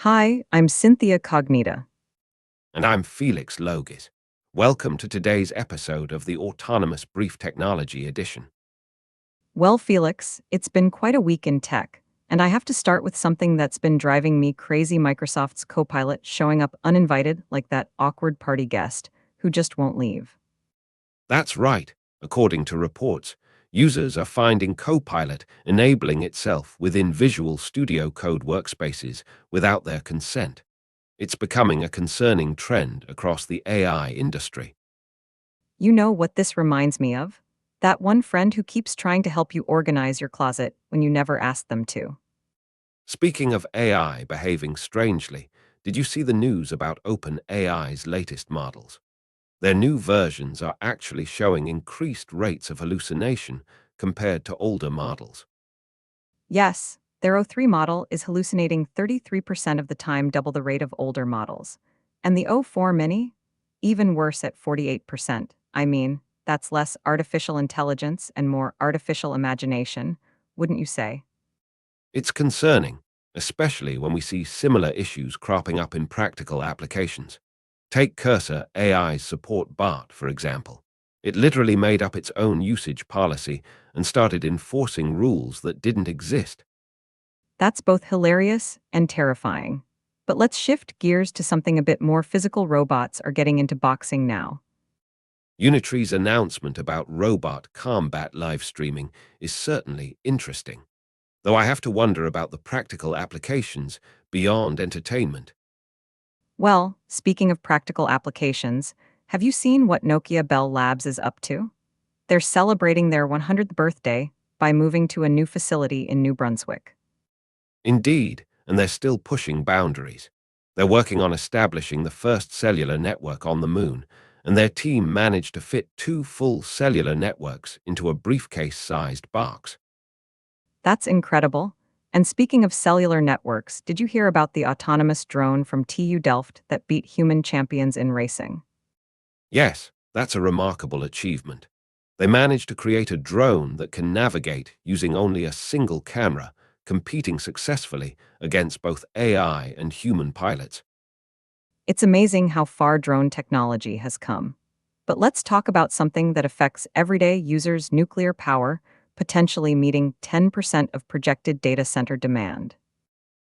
Hi, I'm Synthia Cognita. And I'm Felix Logis. Welcome to today's episode of the Autonomous Brief Technology Edition. Well, Felix, it's been quite a week in tech, and I have to start with something that's been driving me crazy. Microsoft's Copilot showing up uninvited like that awkward party guest who just won't leave. That's right. According to reports, users are finding Copilot enabling itself within Visual Studio Code workspaces without their consent. It's becoming a concerning trend across the AI industry. You know what this reminds me of? That one friend who keeps trying to help you organize your closet when you never ask them to. Speaking of AI behaving strangely, did you see the news about OpenAI's latest models? Their new versions are actually showing increased rates of hallucination compared to older models. Yes, their O3 model is hallucinating 33% of the time, double the rate of older models. And the O4 Mini? Even worse at 48%. I mean, that's less artificial intelligence and more artificial imagination, wouldn't you say? It's concerning, especially when we see similar issues cropping up in practical applications. Take Cursor AI's support bot, for example. It literally made up its own usage policy and started enforcing rules that didn't exist. That's both hilarious and terrifying. But let's shift gears to something a bit more physical. Robots are getting into boxing now. Unitry's announcement about robot combat live streaming is certainly interesting, though I have to wonder about the practical applications beyond entertainment. Well, speaking of practical applications, have you seen what Nokia Bell Labs is up to? They're celebrating their 100th birthday by moving to a new facility in New Brunswick. Indeed, and they're still pushing boundaries. They're working on establishing the first cellular network on the moon, and their team managed to fit two full cellular networks into a briefcase-sized box. That's incredible. And speaking of cellular networks, did you hear about the autonomous drone from TU Delft that beat human champions in racing? Yes, that's a remarkable achievement. They managed to create a drone that can navigate using only a single camera, competing successfully against both AI and human pilots. It's amazing how far drone technology has come. But let's talk about something that affects everyday users: nuclear power, potentially meeting 10% of projected data center demand.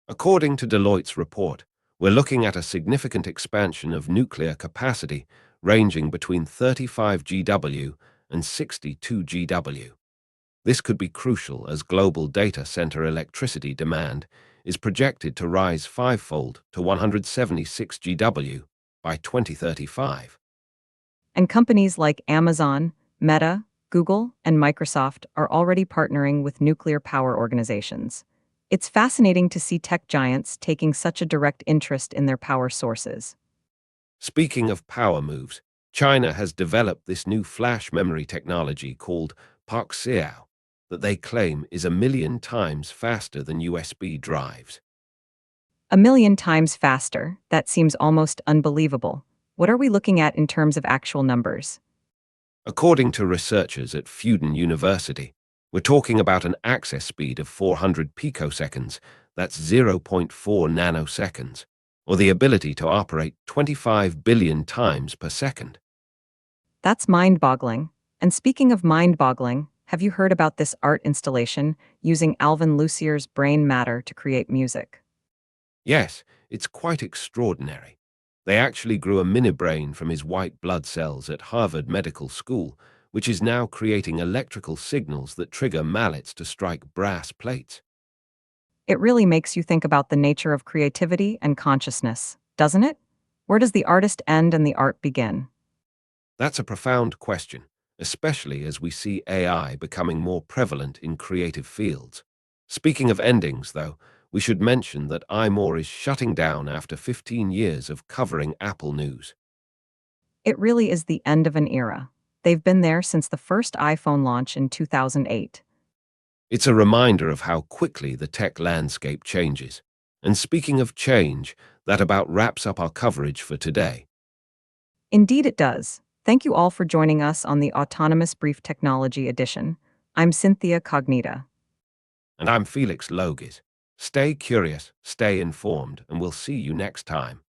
According to Deloitte's report, we're looking at a significant expansion of nuclear capacity ranging between 35 GW and 62 GW. This could be crucial as global data center electricity demand is projected to rise fivefold to 176 GW by 2035. And companies like Amazon, Meta, Google, and Microsoft are already partnering with nuclear power organizations. It's fascinating to see tech giants taking such a direct interest in their power sources. Speaking of power moves, China has developed this new flash memory technology called POXIAO that they claim is 1 million times faster than USB drives. A million times faster, that seems almost unbelievable. What are we looking at in terms of actual numbers? According to researchers at Fudan University, we're talking about an access speed of 400 picoseconds, that's zero point 0.4 nanoseconds, or the ability to operate 25 billion times per second. That's mind-boggling. And speaking of mind-boggling, have you heard about this art installation using Alvin Lucier's brain matter to create music? Yes, it's quite extraordinary. They actually grew a mini-brain from his white blood cells at Harvard Medical School, which is now creating electrical signals that trigger mallets to strike brass plates. It really makes you think about the nature of creativity and consciousness, doesn't it? Where does the artist end and the art begin? That's a profound question, especially as we see AI becoming more prevalent in creative fields. Speaking of endings, though, we should mention that iMore is shutting down after 15 years of covering Apple news. It really is the end of an era. They've been there since the first iPhone launch in 2008. It's a reminder of how quickly the tech landscape changes. And speaking of change, that about wraps up our coverage for today. Indeed, it does. Thank you all for joining us on the Autonomous Brief Technology Edition. I'm Synthia Cognita. And I'm Felix Logis. Stay curious, stay informed, and we'll see you next time.